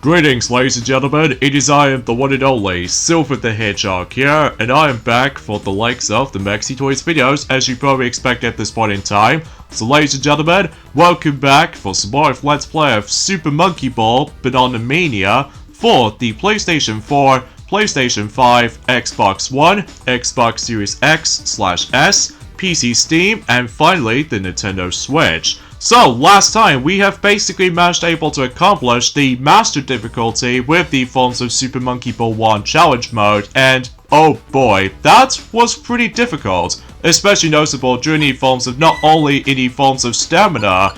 Greetings, ladies and gentlemen, it is I am the one and only Silver the Hedgehog here, and I am back for the likes of the Maxi Toys videos, as you probably expect at this point in time. So ladies and gentlemen, welcome back for some more of Let's Play of Super Monkey Ball Banana Mania for the PlayStation 4, PlayStation 5, Xbox One, Xbox Series X/S, PC Steam, and finally the Nintendo Switch. So, last time, we have basically managed able to accomplish the Master difficulty with the forms of Super Monkey Ball 1 Challenge Mode, and oh boy, that was pretty difficult, especially noticeable during the forms of not only in the forms of Stamina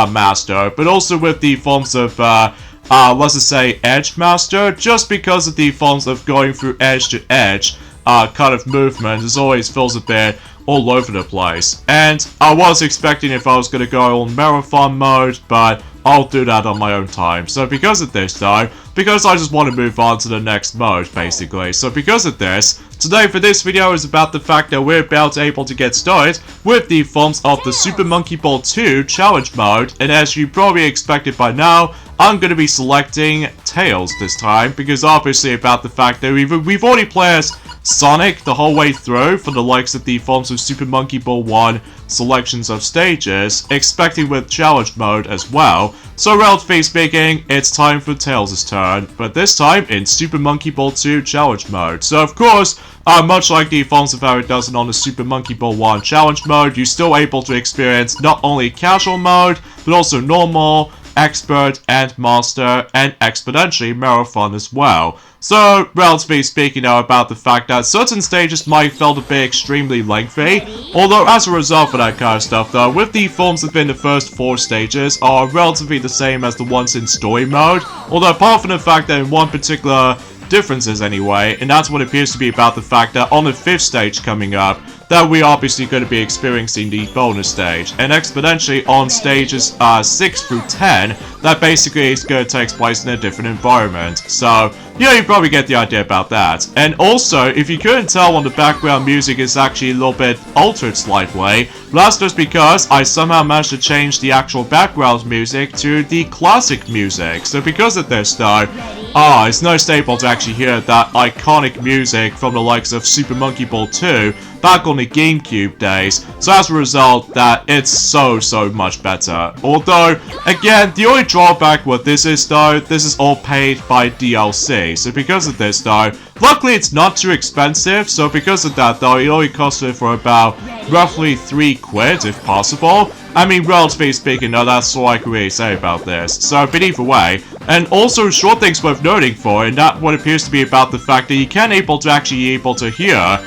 Master, but also with the forms of, let's just say, Edge Master, just because of the forms of going through edge to edge kind of movement, as always feels a bit all over the place. And I was expecting if I was going to go on marathon mode, but I'll do that on my own time. So because of this though, because I just want to move on to the next mode basically. So because of this, today for this video is about the fact that we're about able to get started with the forms of the Super Monkey Ball 2 Challenge Mode. And as you probably expected by now, I'm going to be selecting Tails this time, because obviously about the fact that we've already played as Sonic the whole way through for the likes of the forms of Super Monkey Ball 1 selections of stages, expecting with Challenge Mode as well. So relatively speaking, it's time for Tails' turn, but this time in Super Monkey Ball 2 Challenge Mode. So of course, much like the forms of how it does it on the Super Monkey Ball 1 Challenge Mode, you're still able to experience not only casual mode, but also normal, expert, and master, and exponentially marathon as well. So, relatively speaking now about the fact that certain stages might feel to be extremely lengthy, although as a result for that kind of stuff though, with the forms within the first 4 stages are relatively the same as the ones in story mode, although apart from the fact that in one particular differences anyway, and that's what appears to be about the fact that on the 5th stage coming up, that we're obviously going to be experiencing the bonus stage, and exponentially on stages 6 through 10, that basically is going to take place in a different environment. So, yeah, you probably get the idea about that. And also, if you couldn't tell on the background music is actually a little bit altered slightly, that's just because I somehow managed to change the actual background music to the classic music. So because of this though, it's no staple to actually hear that iconic music from the likes of Super Monkey Ball 2 back on the GameCube days. So as a result, that it's so much better. Although, again, the only drawback with this is though, this is all paid by DLC. So because of this though, luckily it's not too expensive. So because of that though, it only costs it for about roughly £3 if possible. I mean, relatively speaking, though, that's all I can really say about this. So, but either way, and also short things worth noting for, and that what appears to be about the fact that you can able to hear,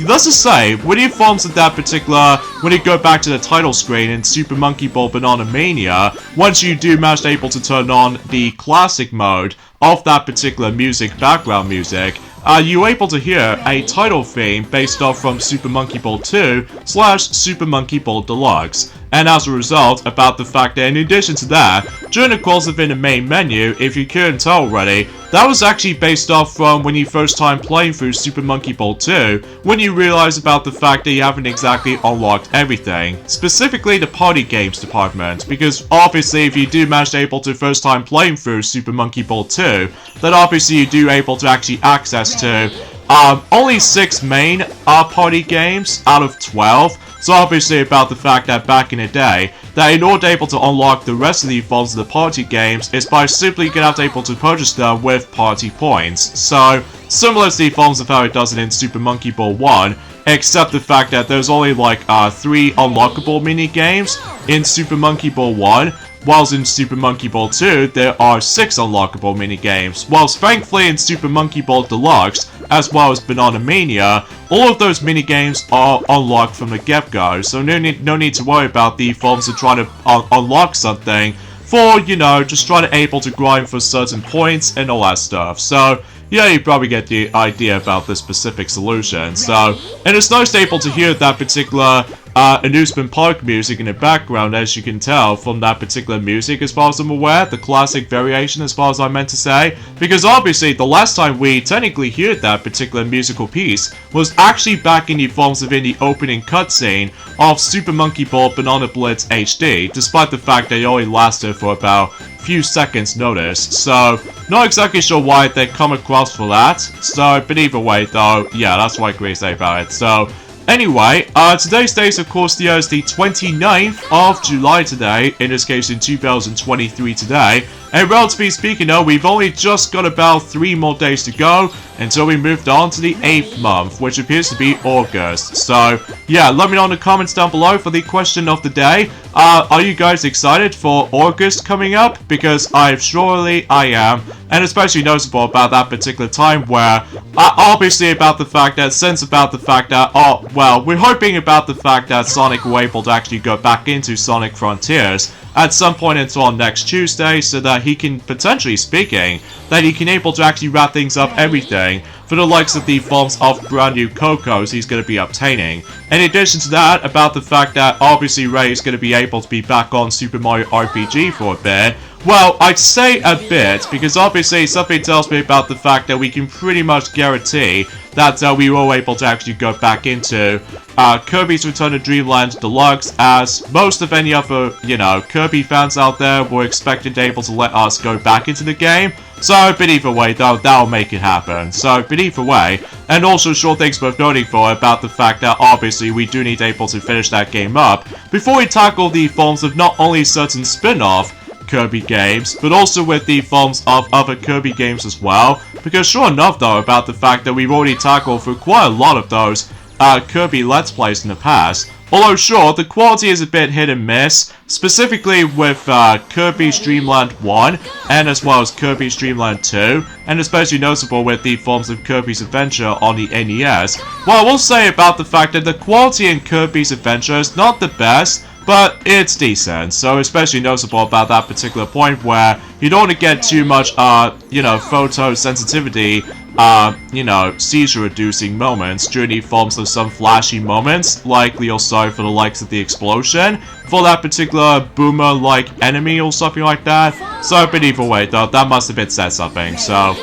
let's just say, when it forms of that particular, when you go back to the title screen in Super Monkey Ball Banana Mania, once you do manage able to turn on the classic mode of that particular music, background music, you're able to hear a title theme based off from Super Monkey Ball 2 / Super Monkey Ball Deluxe. And as a result, about the fact that in addition to that, during the course of in the main menu, if you couldn't tell already, that was actually based off from when you first time playing through Super Monkey Ball 2, when you realize about the fact that you haven't exactly unlocked everything, specifically the party games department, because obviously if you do manage able to first time playing through Super Monkey Ball 2, then obviously you do able to actually access to only 6 main party games out of 12. So obviously about the fact that back in the day, that in order able to unlock the rest of the forms of the party games is by simply getting able to purchase them with party points. So similar to the forms of how it does it in Super Monkey Ball 1, except the fact that there's only like 3 unlockable mini games in Super Monkey Ball 1, whilst in Super Monkey Ball 2, there are 6 unlockable minigames, whilst thankfully in Super Monkey Ball Deluxe, as well as Banana Mania, all of those minigames are unlocked from the get-go, so no need to worry about the forms of trying to unlock something for, you know, just trying to able to grind for certain points and all that stuff. So, yeah, you probably get the idea about this specific solution. So, and it's nice to able to hear that particular amusement park music in the background, as you can tell from that particular music, as far as I'm aware, the classic variation as far as I meant to say, because obviously the last time we technically heard that particular musical piece was actually back in the forms of in the opening cutscene of Super Monkey Ball Banana Blitz HD, despite the fact that it only lasted for about few seconds notice, so not exactly sure why they come across for that. So, but either way though, yeah, that's what I can say about it. So, anyway, today's date, of course, is the 29th of July today, in this case in 2023 today. And relatively speaking though, we've only just got about 3 more days to go until we moved on to the 8th month, which appears to be August. So, yeah, let me know in the comments down below for the question of the day. Are you guys excited for August coming up? Because I am. And especially noticeable about that particular time where, obviously about the fact that, oh, well, we're hoping about the fact that Sonic were able to actually go back into Sonic Frontiers at some point until next Tuesday, so that he can, potentially speaking, that he can able to actually wrap things up everything for the likes of the forms of brand new Cocos he's going to be obtaining. In addition to that, about the fact that obviously Ray is going to be able to be back on Super Mario RPG for a bit. Well, I'd say a bit, because obviously something tells me about the fact that we can pretty much guarantee that we were able to actually go back into Kirby's Return to Dreamland Deluxe, as most of any other, Kirby fans out there were expected to able to let us go back into the game. So, but either way, though, that'll make it happen. So, but either way, and also sure things worth noting for about the fact that obviously we do need able to finish that game up before we tackle the forms of not only certain spin-off Kirby games, but also with the forms of other Kirby games as well. Because sure enough, though, about the fact that we've already tackled for quite a lot of those Kirby Let's Plays in the past. Although sure, the quality is a bit hit and miss, specifically with Kirby's Dream Land 1, and as well as Kirby's Dream Land 2, and especially noticeable with the forms of Kirby's Adventure on the NES. Well, I will say about the fact that the quality in Kirby's Adventure is not the best, but it's decent, so especially noticeable about that particular point where you don't want to get too much, photo sensitivity, seizure-reducing moments during the forms of some flashy moments, likely also for the likes of the explosion, for that particular boomer-like enemy or something like that. So, but either way, though, that must have been said something, so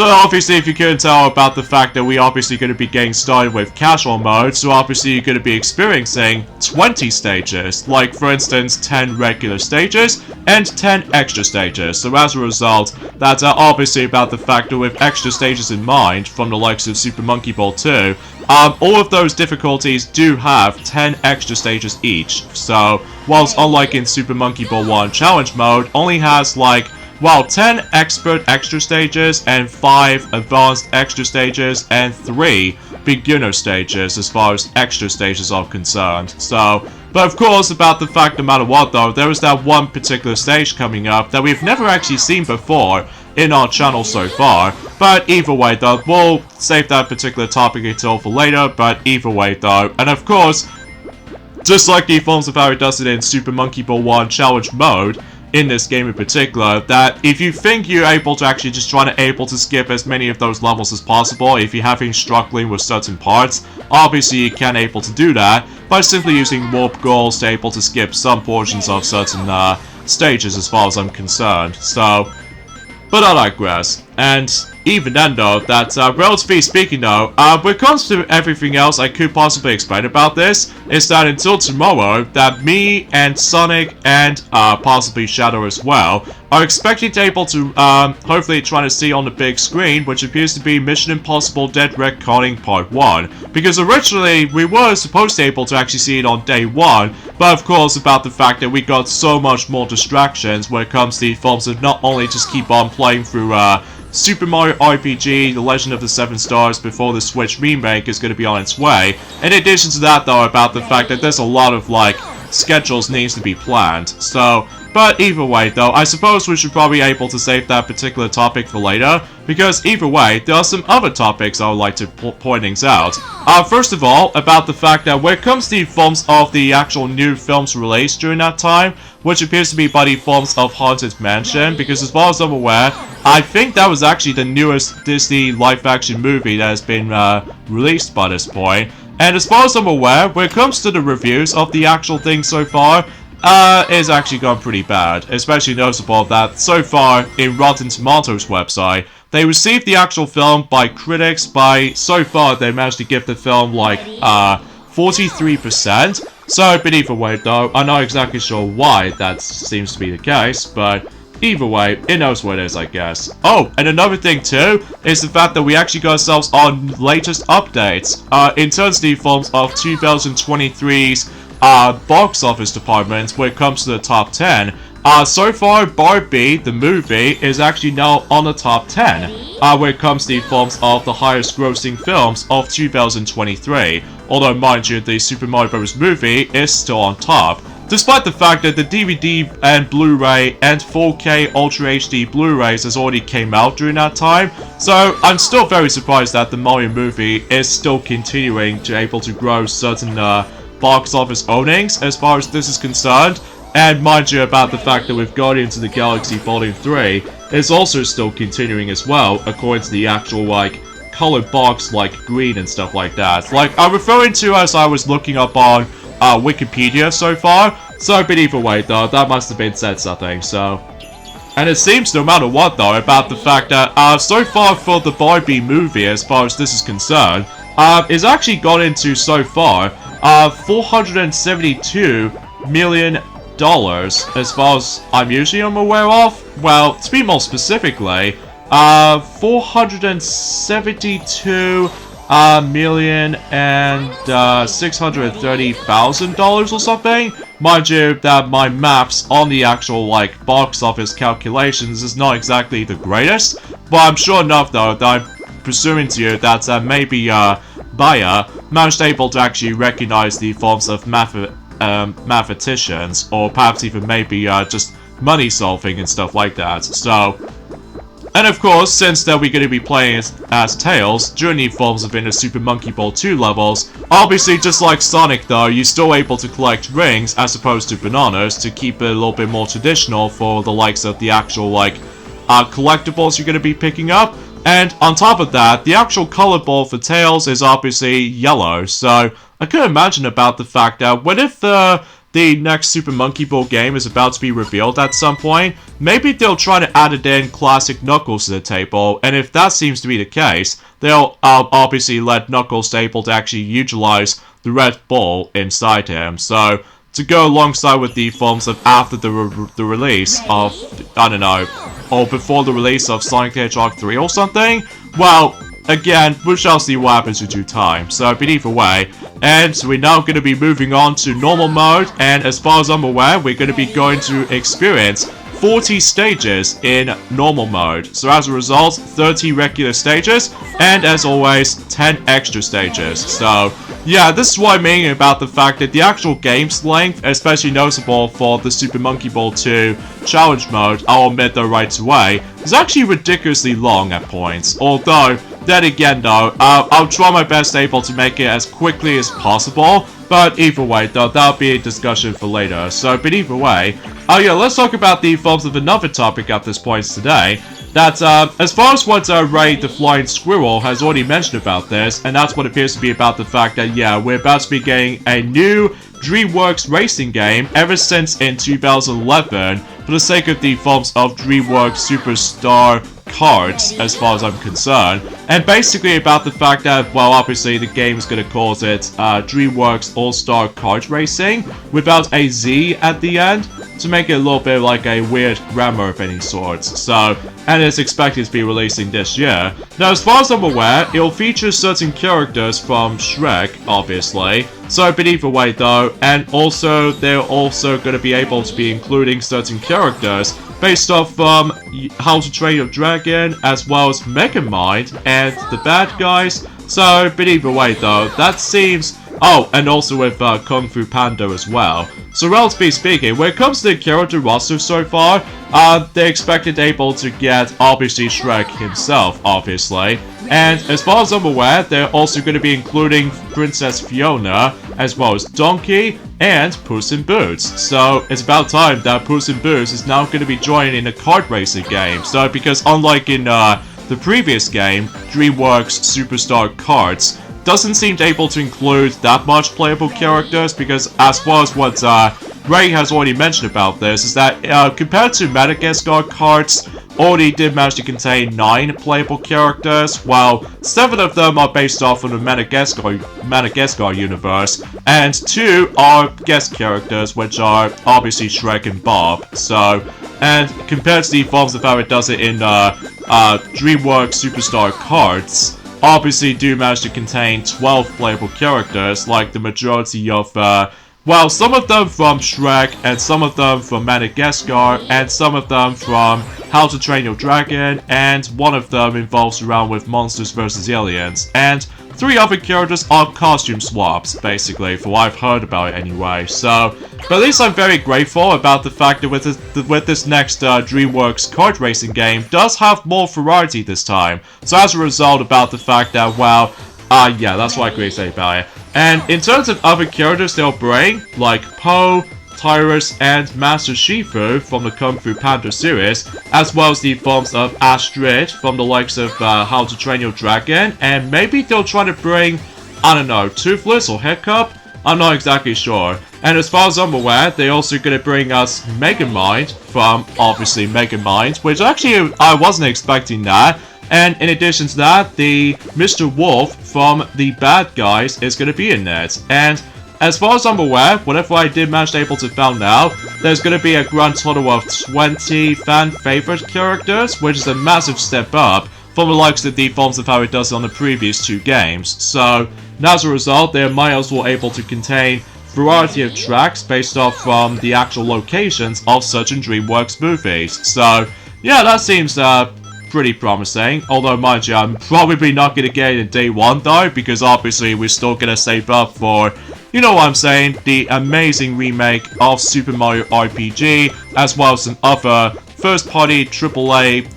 obviously, if you couldn't tell about the fact that we obviously going to be getting started with casual mode, so obviously you're going to be experiencing 20 stages, like for instance 10 regular stages and 10 extra stages. So as a result, that's obviously about the fact that with extra stages in mind from the likes of Super Monkey Ball 2, all of those difficulties do have 10 extra stages each. So whilst unlike in Super Monkey Ball 1 challenge mode, only has like 10 expert extra stages, and 5 advanced extra stages, and 3 beginner stages as far as extra stages are concerned. So, but of course, about the fact no matter what though, there is that one particular stage coming up that we've never actually seen before in our channel so far. But either way though, we'll save that particular topic until for later, but either way though, and of course, just like the forms of how it does it in Super Monkey Ball 1 challenge mode, in this game in particular, that if you think you're able to actually just try to skip as many of those levels as possible, if you're having struggling with certain parts, obviously you can able to do that by simply using warp goals to able to skip some portions of certain stages as far as I'm concerned. So, but I digress. And even then though, that relatively speaking though, when it comes to everything else I could possibly explain about this, is that until tomorrow, that me and Sonic and possibly Shadow as well, are expected to able to hopefully try to see on the big screen, which appears to be Mission Impossible Dead Reckoning Part 1. Because originally, we were supposed to be able to actually see it on day 1, but of course about the fact that we got so much more distractions when it comes to the forms of not only just keep on playing through Super Mario RPG, The Legend of the Seven Stars before the Switch remake is going to be on its way. In addition to that though, about the fact that there's a lot of schedules needs to be planned. So, but either way though, I suppose we should probably be able to save that particular topic for later, because either way, there are some other topics I would like to point things out. First of all, about the fact that when it comes to the films of the actual new films released during that time, which appears to be by the forms of Haunted Mansion, because as far as I'm aware, I think that was actually the newest Disney live-action movie that has been released by this point. And as far as I'm aware, when it comes to the reviews of the actual thing so far, it's actually gone pretty bad. Especially noticeable that so far in Rotten Tomatoes website, they received the actual film by critics so far they managed to give the film 43%, So, but either way though, I'm not exactly sure why that seems to be the case, but either way, it knows what it is, I guess. Oh, and another thing too, is the fact that we actually got ourselves our latest updates. In terms of the forms of 2023's box office department when it comes to the top 10. So far, Barbie, the movie, is actually now on the top 10 when it comes to the forms of the highest grossing films of 2023. Although, mind you, the Super Mario Bros. Movie is still on top. Despite the fact that the DVD and Blu-ray and 4K Ultra HD Blu-rays has already came out during that time, so I'm still very surprised that the Mario movie is still continuing to able to grow certain box office earnings as far as this is concerned. And mind you about the fact that with Guardians of the Galaxy Volume 3 is also still continuing as well, according to the actual, like, colored box, like, green and stuff like that. Like, I'm referring to as I was looking up on Wikipedia so far, so but either way though, that must have been said something, so. And it seems no matter what though, about the fact that so far for the Barbie movie, as far as this is concerned, is actually got into so far $472 million as far as I'm usually aware of. Well, to be more specifically, $472,630,000 or something. Mind you that my maths on the actual, like, box office calculations is not exactly the greatest, but I'm sure enough though that I'm presuming to you that maybe Maya managed able to actually recognize the forms of mathematicians, or perhaps even maybe just money solving and stuff like that. So, and of course, since that we're going to be playing as Tails during the forms of the Super Monkey Ball 2 levels, obviously just like Sonic though, you're still able to collect rings as opposed to bananas to keep it a little bit more traditional for the likes of the actual, like, collectibles you're going to be picking up. And on top of that, the actual color ball for Tails is obviously yellow, so I could imagine about the fact that what if the next Super Monkey Ball game is about to be revealed at some point, maybe they'll try to add it in classic Knuckles to the table, and if that seems to be the case, they'll obviously let Knuckles able to actually utilize the red ball inside him. So, to go alongside with the forms of after the release of, I don't know, or before the release of Sonic the Hedgehog 3 or something? Well, again, we shall see what happens in due time. So, but either way, and we're now going to be moving on to normal mode, and as far as I'm aware, we're going to be going to experience 40 stages in normal mode. So as a result, 30 regular stages, and as always, 10 extra stages. So, yeah, this is what I mean about the fact that the actual game's length, especially noticeable for the Super Monkey Ball 2 challenge mode, I'll admit though right away, is actually ridiculously long at points. Although, then again though, I'll try my best able to make it as quickly as possible. But either way though, that'll be a discussion for later. So, but either way, yeah, let's talk about the forms of another topic at this point today. That's, as far as what Ray the Flying Squirrel has already mentioned about this, and that's what appears to be about the fact that, yeah, we're about to be getting a new DreamWorks racing game ever since in 2011 for the sake of the forms of DreamWorks Superstar Cards, as far as I'm concerned. And basically about the fact that, well, obviously the game is going to call it DreamWorks All-Star Kart Racing without a Z at the end, to make it a little bit like a weird grammar of any sorts. So, and it's expected to be releasing this year. Now, as far as I'm aware, it'll feature certain characters from Shrek, obviously. So, but either way though, and also they're also going to be able to be including certain characters based off How to Train Your Dragon, as well as Megamind and the bad guys. So, but either way though, that seems... Oh, and also with Kung Fu Panda as well. So relatively speaking, when it comes to the character roster so far, they're expected able to get, obviously, Shrek himself, obviously. And as far as I'm aware, they're also going to be including Princess Fiona, as well as Donkey, and Puss in Boots. So it's about time that Puss in Boots is now going to be joining in a kart racing game. So because unlike in the previous game, DreamWorks Superstar Karts, doesn't seem able to include that much playable characters, because as far as what Ray has already mentioned about this, is that compared to Madagascar cards, already did manage to contain 9 playable characters, while 7 of them are based off of the Madagascar universe, and 2 are guest characters, which are obviously Shrek and Bob. So, and compared to the forms of how it does it in DreamWorks Superstar cards, obviously do manage to contain 12 playable characters, like the majority of, well, some of them from Shrek, and some of them from Madagascar, and some of them from How to Train Your Dragon, and one of them involves around with Monsters vs. Aliens, and 3 other characters are costume swaps, basically, for what I've heard about it anyway. So, but at least I'm very grateful about the fact that with this next DreamWorks kart racing game does have more variety this time. So as a result about the fact that, well, yeah, that's what I could say about it. And in terms of other characters they'll bring, like Poe, Tyrus, and Master Shifu from the Kung Fu Panda series, as well as the forms of Astrid from the likes of How to Train Your Dragon, and maybe they'll try to bring, I don't know, Toothless or Hiccup? I'm not exactly sure. And as far as I'm aware, they're also going to bring us Megamind from, obviously, Megamind, which actually I wasn't expecting that. And in addition to that, the Mr. Wolf from The Bad Guys is going to be in it. And as far as I'm aware, whatever I did manage to able to find out, there's going to be a grand total of 20 fan favorite characters, which is a massive step up from the likes of the forms of how it does on the previous 2 games. So, and as a result, they might as well able to contain variety of tracks based off from the actual locations of certain DreamWorks movies. So, yeah, that seems pretty promising. Although, mind you, I'm probably not going to get it in day 1 though, because obviously we're still going to save up for, you know what I'm saying, the amazing remake of Super Mario RPG, as well as some other first-party AAA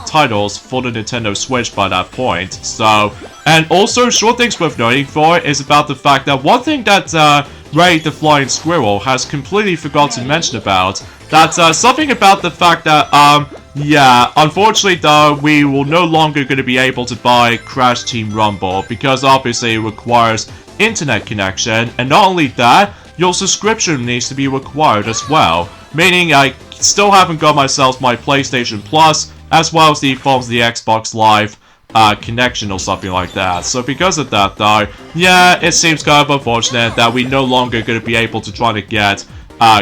titles for the Nintendo Switch by that point. So, and also, short things worth noting for is about the fact that one thing that Ray the Flying Squirrel has completely forgotten to mention about, that's something about the fact that, yeah, unfortunately though, we will no longer going to be able to buy Crash Team Rumble, because obviously it requires internet connection, and not only that, your subscription needs to be required as well, meaning I still haven't got myself my PlayStation Plus, as well as the forms of the Xbox Live connection or something like that. So because of that though, yeah, it seems kind of unfortunate that we're no longer going to be able to try to get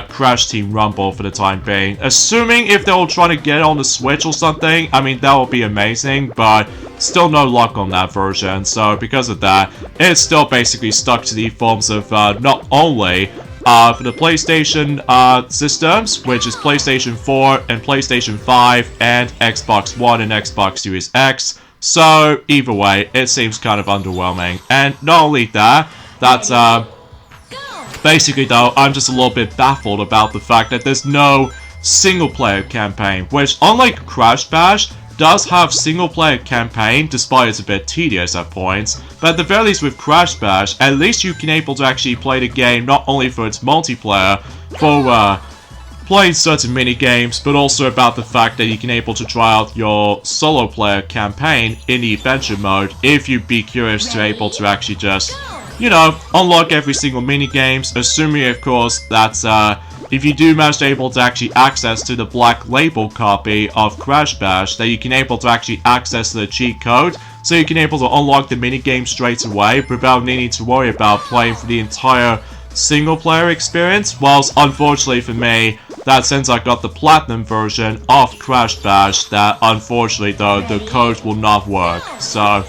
Crash Team Rumble for the time being. Assuming if they'll try to get it on the Switch or something, I mean, that would be amazing, but still no luck on that version. So because of that, it's still basically stuck to the forms of not only for the PlayStation systems, which is PlayStation 4 and PlayStation 5 and Xbox One and Xbox Series X. So either way, it seems kind of underwhelming. And not only that, that's basically though, I'm just a little bit baffled about the fact that there's no single-player campaign, which unlike Crash Bash, does have single-player campaign, despite it's a bit tedious at points, but at the very least with Crash Bash, at least you can able to actually play the game not only for its multiplayer, for playing certain mini-games, but also about the fact that you can able to try out your solo-player campaign in the adventure mode, if you'd be curious to able to actually just, you know, unlock every single mini-games, assuming of course that if you do manage to able to actually access to the black label copy of Crash Bash, that you can able to actually access the cheat code, so you can able to unlock the minigame straight away without needing to worry about playing for the entire single player experience. Whilst unfortunately for me, that since I got the platinum version of Crash Bash, that unfortunately though, the code will not work. So,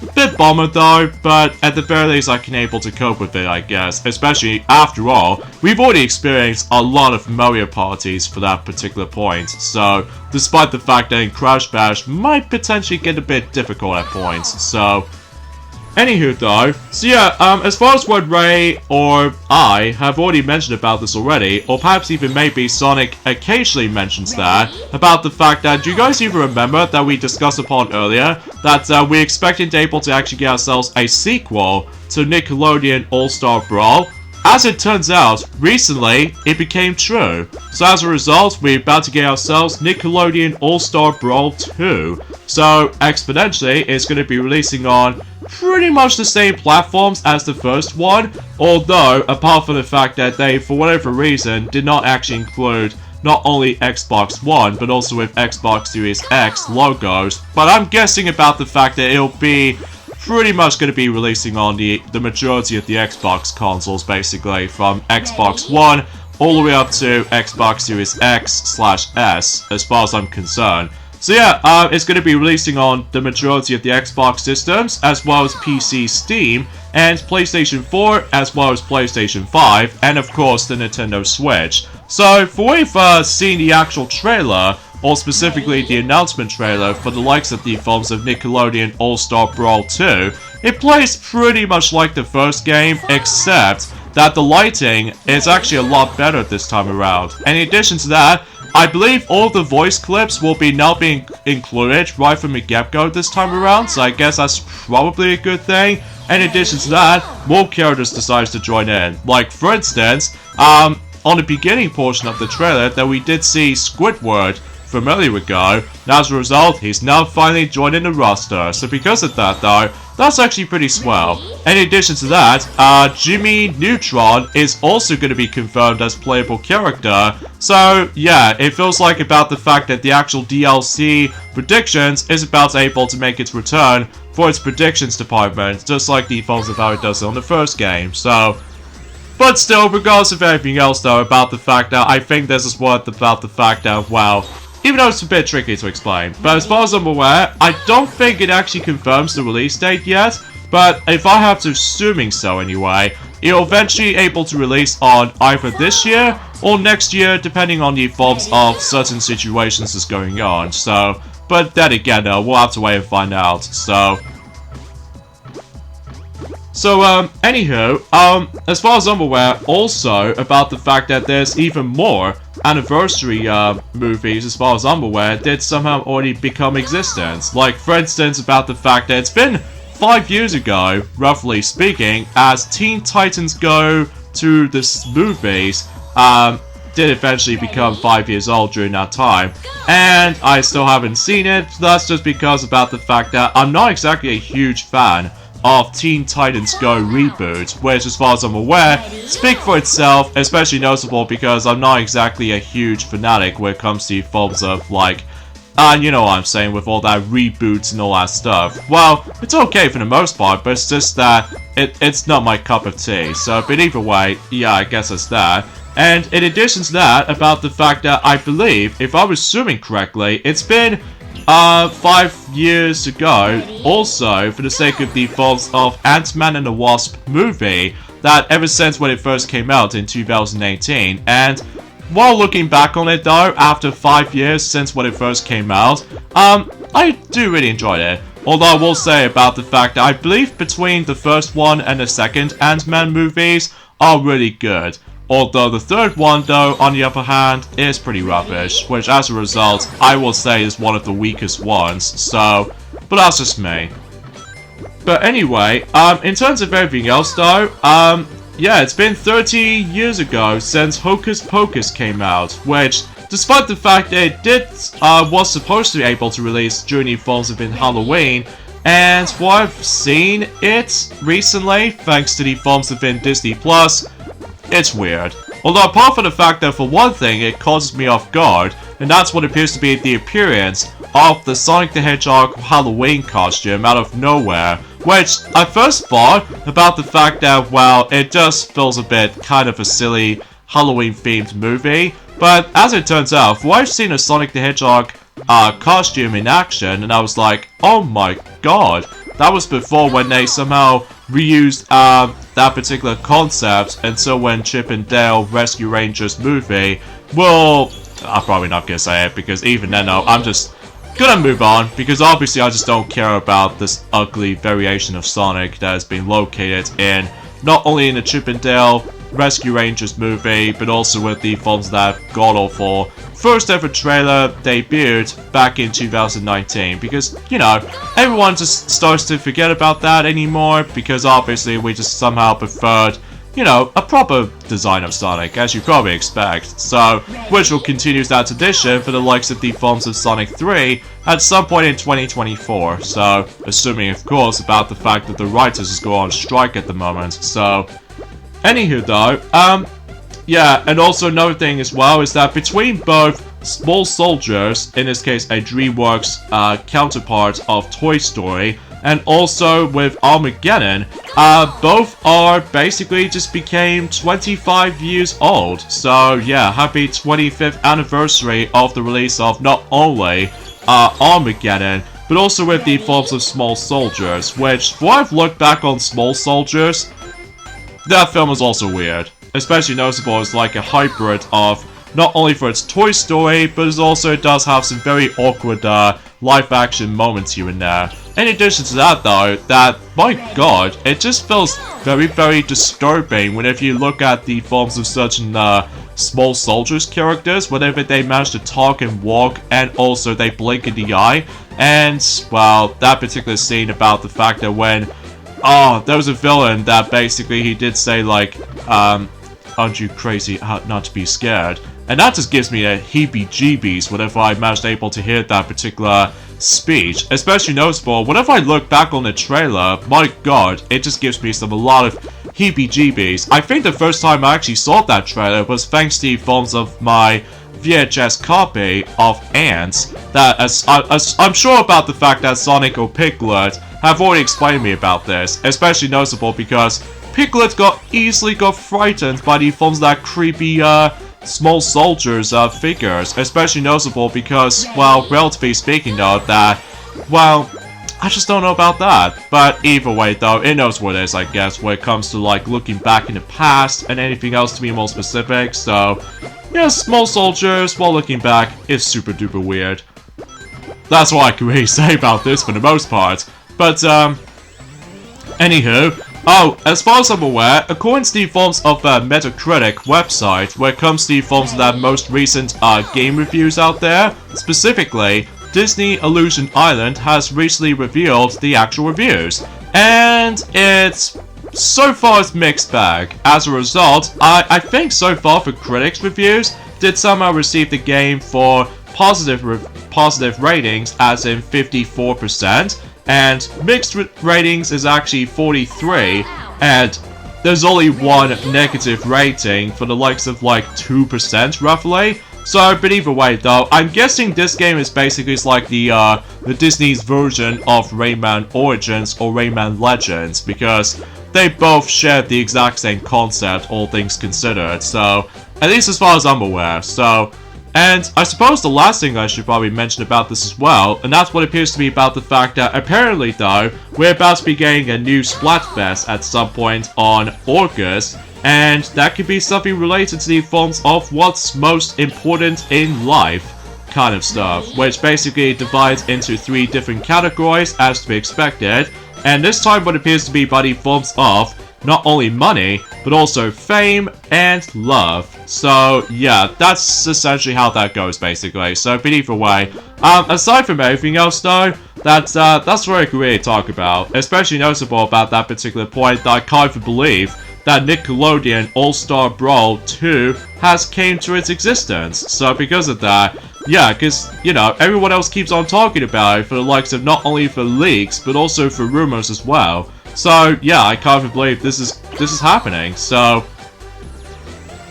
a bit bummer though, but at the very least I can able to cope with it, I guess. Especially, after all, we've already experienced a lot of Mario parties for that particular point. So, despite the fact that in Crash Bash might potentially get a bit difficult at points. So, anywho though, so yeah, as far as what Ray or I have already mentioned about this already, or perhaps even maybe Sonic occasionally mentions that, about the fact that, do you guys even remember that we discussed upon earlier, that we're expecting to able to actually get ourselves a sequel to Nickelodeon All-Star Brawl? As it turns out, recently, it became true. So as a result, we're about to get ourselves Nickelodeon All-Star Brawl 2. So, exponentially, it's going to be releasing on pretty much the same platforms as the first one, although apart from the fact that they, for whatever reason, did not actually include not only Xbox One, but also with Xbox Series X logos. But I'm guessing about the fact that it'll be pretty much going to be releasing on the majority of the Xbox consoles, basically, from Xbox One all the way up to Xbox Series X/S, as far as I'm concerned. So yeah, it's going to be releasing on the majority of the Xbox systems, as well as PC, Steam, and PlayStation 4, as well as PlayStation 5, and of course the Nintendo Switch. So, for what we've seen the actual trailer, or specifically the announcement trailer for the likes of the films of Nickelodeon All-Star Brawl 2, it plays pretty much like the first game, except that the lighting is actually a lot better this time around. And in addition to that, I believe all the voice clips will be now being included right from the get-go this time around, so I guess that's probably a good thing. And in addition to that, more characters decide to join in. Like, for instance, on the beginning portion of the trailer, that we did see Squidward from earlier ago, and as a result, he's now finally joining the roster. So because of that though, that's actually pretty swell. And in addition to that, Jimmy Neutron is also going to be confirmed as playable character. So yeah, it feels like about the fact that the actual DLC predictions is about able to make its return for its predictions department, just like the defaults of how it does on the first game. So, but still, regardless of everything else though, about the fact that I think this is what about the fact that, well, even though it's a bit tricky to explain, but as far as I'm aware, I don't think it actually confirms the release date yet, but if I have to assuming so anyway, it'll eventually able to release on either this year or next year, depending on the evolves of certain situations that's going on. So, but then again though, we'll have to wait and find out. So anywho, as far as I'm aware, also about the fact that there's even more anniversary movies, as far as I'm aware, that somehow already become existence. Like, for instance, about the fact that it's been 5 years ago, roughly speaking, as Teen Titans Go to the movies, did eventually become 5 years old during that time, and I still haven't seen it. That's just because about the fact that I'm not exactly a huge fan of Teen Titans Go reboot, which as far as I'm aware, speak for itself, especially notable because I'm not exactly a huge fanatic when it comes to forms of like, you know what I'm saying, with all that reboots and all that stuff. Well, it's okay for the most part, but it's just that it's not my cup of tea. So, but either way, yeah, I guess it's that. And in addition to that, about the fact that I believe, if I was assuming correctly, it's been 5 years ago, also, for the sake of the faults of Ant-Man and the Wasp movie, that ever since when it first came out in 2018, and while looking back on it though, after 5 years since when it first came out, I do really enjoy it. Although I will say about the fact that I believe between the first one and the second Ant-Man movies are really good. Although the third one, though, on the other hand, is pretty rubbish, which as a result, I will say is one of the weakest ones, so, but that's just me. But anyway, in terms of everything else though, yeah, it's been 30 years ago since Hocus Pocus came out, which, despite the fact that it was supposed to be able to release during the films of Halloween, and what I've seen it recently, thanks to the films within Disney+, it's weird. Although apart from the fact that for one thing it causes me off guard, and that's what appears to be the appearance of the Sonic the Hedgehog Halloween costume out of nowhere, which I first thought about the fact that, well, it just feels a bit kind of a silly Halloween themed movie, but as it turns out, for I've seen a Sonic the Hedgehog costume in action, and I was like, oh my god, that was before when they somehow reused that particular concept, and so when Chip and Dale Rescue Rangers movie, well, I'm probably not gonna say it, because even then, no, I'm just gonna move on, because obviously I just don't care about this ugly variation of Sonic that has been located in, not only in the Chip and Dale Rescue Rangers movie, but also with the films that god-awful first ever trailer debuted back in 2019, because, you know, everyone just starts to forget about that anymore, because obviously we just somehow preferred you know, a proper design of Sonic, as you probably expect. So, which will continue that tradition for the likes of the films of Sonic 3 at some point in 2024. So, assuming, of course, about the fact that the writers is going on strike at the moment. So, anywho though, yeah, and also another thing as well is that between both Small Soldiers, in this case a DreamWorks counterpart of Toy Story, and also with Armageddon, both are basically just became 25 years old. So yeah, happy 25th anniversary of the release of not only Armageddon, but also with the films of Small Soldiers, which, when I've looked back on Small Soldiers, that film is also weird. Especially noticeable as like a hybrid of not only for its Toy Story, but it does have some very awkward live-action moments here and there. In addition to that though, that, my god, it just feels very, very disturbing whenever you look at the forms of certain Small Soldiers characters, whenever they manage to talk and walk, and also they blink in the eye. And, well, that particular scene about the fact that when, there was a villain that basically he did say like, aren't you crazy not to be scared? And that just gives me a heebie-jeebies whenever I managed able to hear that particular speech. Especially noticeable, whenever I look back on the trailer, my god, it just gives me a lot of heebie-jeebies. I think the first time I actually saw that trailer was thanks to the films of my VHS copy of Ants, that I'm sure about the fact that Sonic or Piglet have already explained to me about this, especially noticeable because Piglet easily got frightened by the films that creepy Small Soldiers figures, especially noticeable because, well, relatively speaking though, that, well, I just don't know about that. But either way though, it knows what it is, I guess, when it comes to like looking back in the past and anything else to be more specific. So, yeah, Small Soldiers, while looking back, is super duper weird. That's all I can really say about this for the most part. But, anywho, as far as I'm aware, according to the forms of the Metacritic website, where it comes to the forms of that most recent game reviews out there, specifically, Disney Illusion Island has recently revealed the actual reviews. And it's, so far, it's mixed bag. As a result, I think so far for critics reviews, did somehow receive the game for positive ratings, as in 54%. And mixed ratings is actually 43, and there's only one negative rating for the likes of like 2% roughly. So, but either way though, I'm guessing this game is basically like the Disney's version of Rayman Origins or Rayman Legends, because they both share the exact same concept, all things considered. So, at least as far as I'm aware. So, and I suppose the last thing I should probably mention about this as well, and that's what appears to be about the fact that apparently though, we're about to be getting a new Splatfest at some point on August, and that could be something related to the forms of what's most important in life kind of stuff, which basically divides into 3 different categories as to be expected, and this time what appears to be by the forms of not only money, but also fame and love. So, yeah, that's essentially how that goes, basically. So, but either way, aside from everything else, though, that's what I can really talk about. Especially noticeable about that particular point that I can't even believe that Nickelodeon All-Star Brawl 2 has came to its existence. So, because of that, yeah, because, you know, everyone else keeps on talking about it for the likes of not only for leaks, but also for rumors as well. So, yeah, I can't even believe this is happening, so,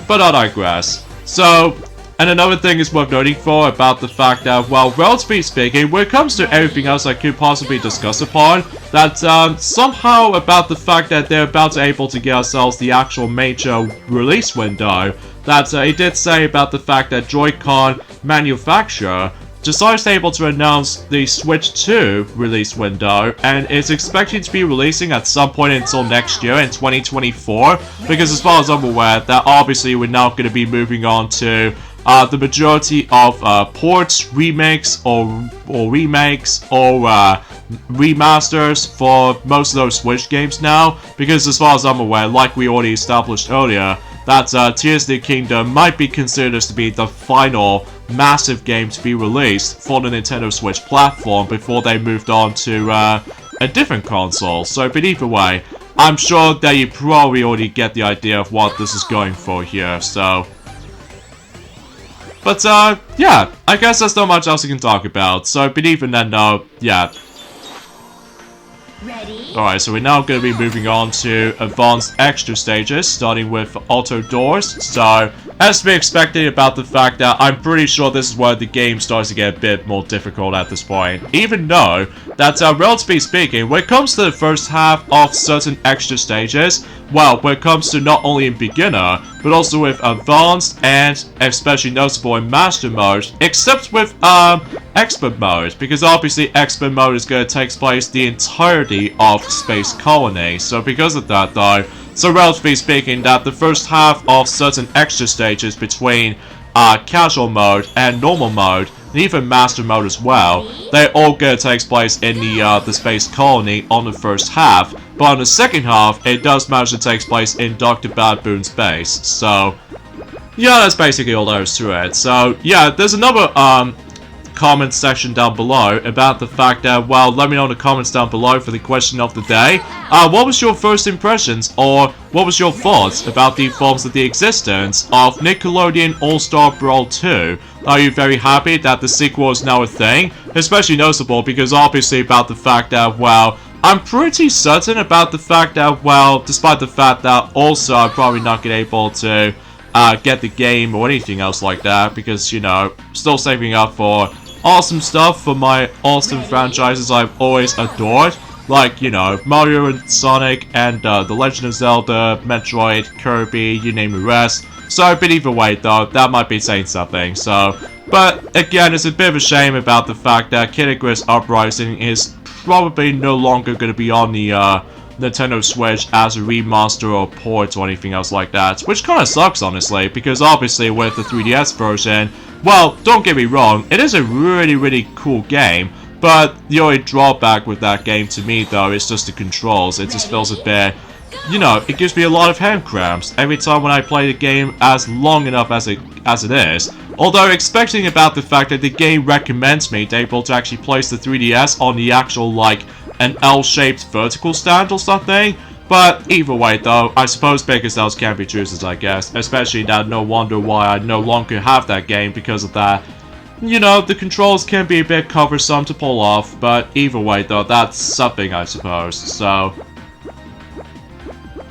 but I digress. So, and another thing is worth noting for about the fact that, well, relatively speaking, when it comes to everything else I could possibly discuss upon, that, somehow about the fact that they're about to able to get ourselves the actual major release window, that, it did say about the fact that Joy-Con manufacturer decided to able to announce the Switch 2 release window, and it's expected to be releasing at some point until next year in 2024, because as far as I'm aware, that obviously we're now going to be moving on to the majority of ports, remakes, or remasters for most of those Switch games now, because as far as I'm aware, like we already established earlier, that Tears of the Kingdom might be considered to be the final massive game to be released for the Nintendo Switch platform before they moved on to a different console. So, but either way, I'm sure that you probably already get the idea of what this is going for here, so... But, yeah, I guess there's not much else you can talk about, so beneath that note, yeah. Alright, so we're now going to be moving on to advanced extra stages, starting with auto doors. So, as to be expected about the fact that I'm pretty sure this is where the game starts to get a bit more difficult at this point. Even though that, relatively speaking, when it comes to the first half of certain extra stages, well, when it comes to not only in beginner, but also with advanced and especially noticeable in master mode, except with expert mode, because obviously expert mode is going to take place the entirety of Space Colony. So because of that though, so relatively speaking, that the first half of certain extra stages between casual mode and normal mode, and even master mode as well, they're all going to take place in the Space Colony on the first half, but on the second half, it does manage to take place in Dr. Baboon's base. So, yeah, that's basically all there is to it. So, yeah, there's another comment section down below about the fact that, well, let me know in the comments down below for the question of the day. What was your first impressions, or what was your thoughts about the forms of the existence of Nickelodeon All-Star Brawl 2? Are you very happy that the sequel is now a thing? Especially noticeable because obviously about the fact that, well, I'm pretty certain about the fact that, well, despite the fact that also I'm probably not going to be able to get the game or anything else like that, because, you know, still saving up for awesome stuff for my awesome franchises I've always adored, like, you know, Mario and Sonic and The Legend of Zelda, Metroid, Kirby, you name the rest. So, but either way though, that might be saying something, so... But, again, it's a bit of a shame about the fact that Kid Icarus Uprising is probably no longer going to be on the Nintendo Switch as a remaster or port or anything else like that, which kind of sucks, honestly, because obviously with the 3DS version, well, don't get me wrong, it is a really, really cool game, but the only drawback with that game to me, though, is just the controls. It just feels a bit, you know, it gives me a lot of hand cramps every time when I play the game as long enough as it is. Although expecting about the fact that the game recommends me to be able to actually place the 3DS on the actual, like, an L-shaped vertical stand or something. But either way though, I suppose bigger cells can be choosers, I guess. Especially that no wonder why I no longer have that game because of that. You know, the controls can be a bit cumbersome to pull off, but either way though, that's something I suppose, so...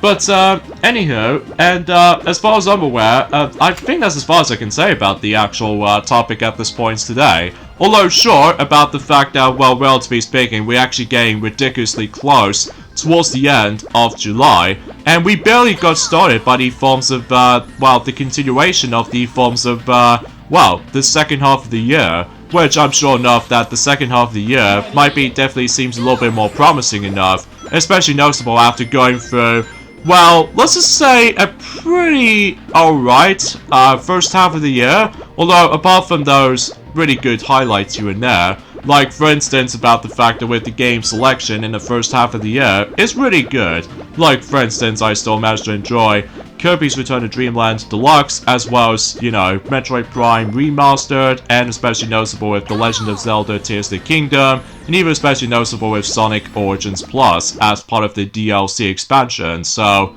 But, anywho, and, as far as I'm aware, I think that's as far as I can say about the actual, topic at this point today. Although, sure, about the fact that, well, relatively speaking, we're actually getting ridiculously close towards the end of July, and we barely got started by the forms of, well, the continuation of the forms of, well, the second half of the year, which I'm sure enough that the second half of the year might be definitely seems a little bit more promising enough, especially noticeable after going through, well, let's just say a pretty alright first half of the year, although apart from those really good highlights here and there, like for instance about the fact that with the game selection in the first half of the year, it's really good. Like for instance, I still managed to enjoy Kirby's Return to Dreamland Deluxe, as well as, you know, Metroid Prime Remastered, and especially noticeable with The Legend of Zelda Tears of the Kingdom, and even especially noticeable with Sonic Origins Plus as part of the DLC expansion, so...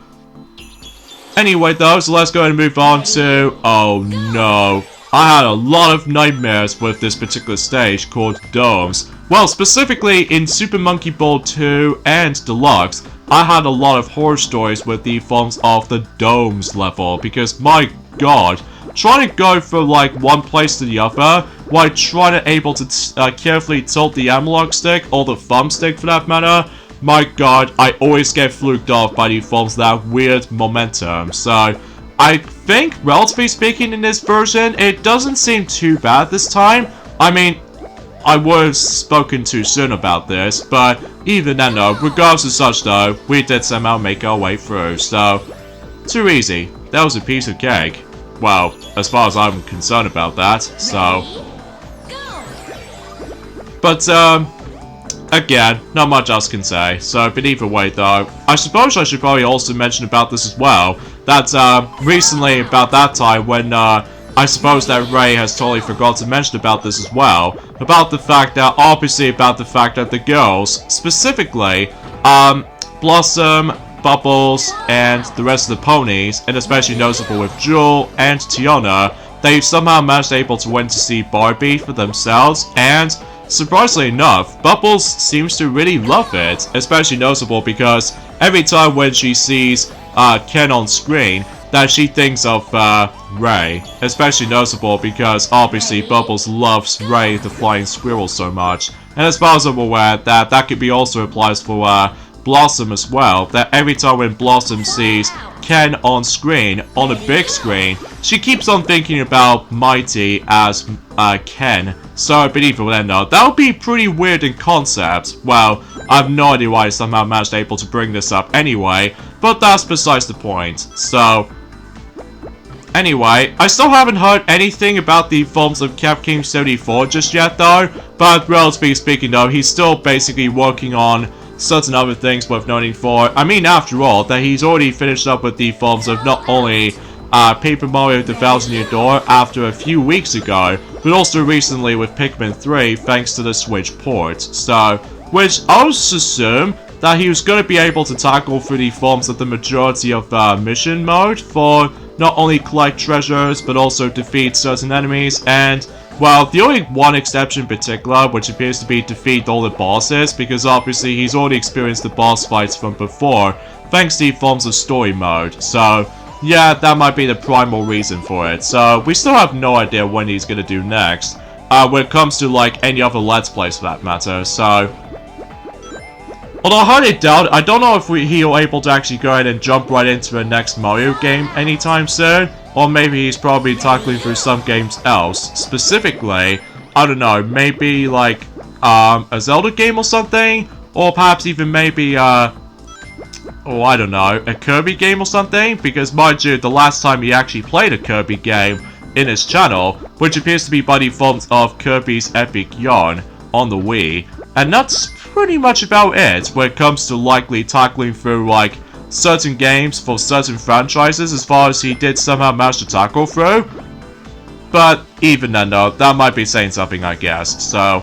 Anyway though, so let's go ahead and move on to... Oh no. I had a lot of nightmares with this particular stage called Domes. Well, specifically in Super Monkey Ball 2 and Deluxe, I had a lot of horror stories with the forms of the Domes level, because my god, trying to go from like one place to the other, while trying to able to carefully tilt the analog stick, or the thumbstick for that matter, my god, I always get fluked off by the forms of that weird momentum, so... I think, relatively speaking in this version, it doesn't seem too bad this time. I mean, I would have spoken too soon about this, but even then though, regardless of such though, we did somehow make our way through, so... Too easy. That was a piece of cake. Well, as far as I'm concerned about that, so... But, again, not much else can say, so, but either way though, I suppose I should probably also mention about this as well, that, recently about that time when, I suppose that Ray has totally forgot to mention about this as well, about the fact that, obviously about the fact that the girls, specifically, Blossom, Bubbles and the rest of the ponies, and especially noticeable with Jewel and Tiana, they've somehow managed able to win to see Barbie for themselves, and surprisingly enough, Bubbles seems to really love it, especially noticeable because every time when she sees Ken on screen, that she thinks of Ray, especially noticeable because obviously Bubbles loves Ray the flying squirrel so much, and as far as I'm aware, that could be also applies for Blossom as well, that every time when Blossom sees Ken on screen, on a big screen, she keeps on thinking about Mighty as Ken. So I believe for then, that would be pretty weird in concept. Well, I have no idea why I somehow managed able to bring this up anyway, but that's besides the point. So, anyway, I still haven't heard anything about the films of Cap King 74 just yet though, but relatively speaking though, he's still basically working on certain other things worth noting for. I mean, after all, that he's already finished up with the films of not only Paper Mario The Thousand Year Door after a few weeks ago, but also recently with Pikmin 3 thanks to the Switch port. So, which I would assume that he was going to be able to tackle through the forms of the majority of mission mode for not only collect treasures, but also defeat certain enemies, and well, the only one exception in particular, which appears to be defeat all the bosses, because obviously he's already experienced the boss fights from before, thanks to the forms of story mode. So, yeah, that might be the primal reason for it. So, we still have no idea when he's gonna do next, when it comes to, like, any other Let's Plays for that matter, so... Although I highly doubt, I don't know if he'll able to actually go ahead and jump right into the next Mario game anytime soon, or maybe he's probably tackling through some games else. Specifically, I don't know, maybe like a Zelda game or something, or perhaps even maybe oh I don't know, a Kirby game or something, because mind you, the last time he actually played a Kirby game in his channel, which appears to be by the forms of Kirby's Epic Yarn on the Wii, and that's pretty much about it when it comes to likely tackling through like certain games for certain franchises as far as he did somehow manage to tackle through. But even then though, that might be saying something I guess, so...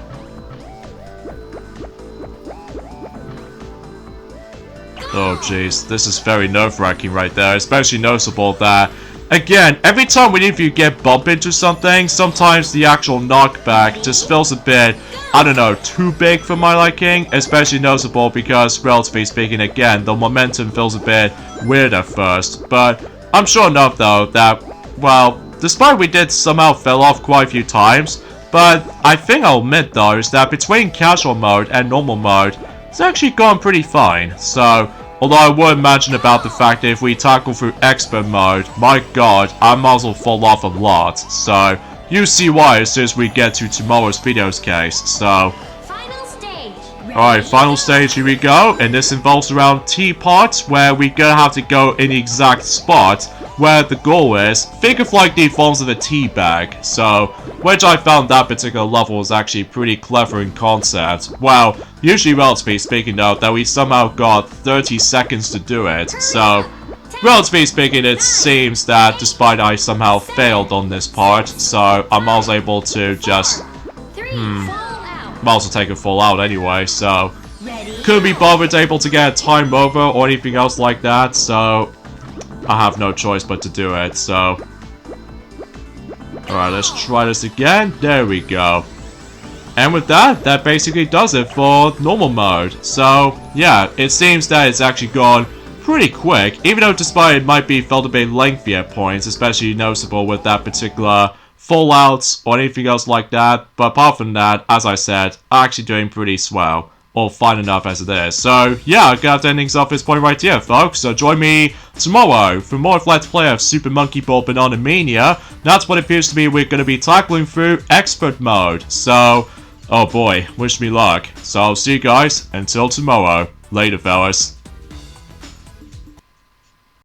Oh jeez, this is very nerve-wracking right there, especially noticeable that, again, every time whenever you get bumped into something, sometimes the actual knockback just feels a bit, I don't know, too big for my liking, especially noticeable because, relatively speaking, again, the momentum feels a bit weird at first, but I'm sure enough though that, well, despite we did somehow fell off quite a few times, but I think I'll admit though is that between casual mode and normal mode, it's actually gone pretty fine, so... Although I would imagine about the fact that if we tackle through expert mode, my god, I might as well fall off a lot. So, you see why as soon as we get to tomorrow's video's case, so... Final stage. Alright, final stage, here we go. And this involves around teapots, where we're gonna have to go in the exact spot where the goal is. Think of like the forms of a tea bag. So, which I found that particular level was actually pretty clever in concept. Well, usually relatively speaking though, that we somehow got 30 seconds to do it. So, relatively speaking, it seems that despite I somehow failed on this part, so I'm also able to just... might also take a fall out anyway, so... Couldn't be bothered able to get a time over or anything else like that, so... I have no choice but to do it, so... Alright, let's try this again. There we go. And with that, that basically does it for normal mode. So, yeah, it seems that it's actually gone pretty quick, even though despite it might be felt a bit lengthy at points, especially noticeable with that particular fallouts or anything else like that. But apart from that, as I said, I'm actually doing pretty swell. Or fine enough as it is. So, yeah, I'm gonna have to end things off this point right here, folks. So join me tomorrow for more of Let's Play of Super Monkey Ball Banana Mania. That's what it appears to be we're gonna be tackling through expert mode. So, oh boy, wish me luck. So I'll see you guys until tomorrow. Later, fellas.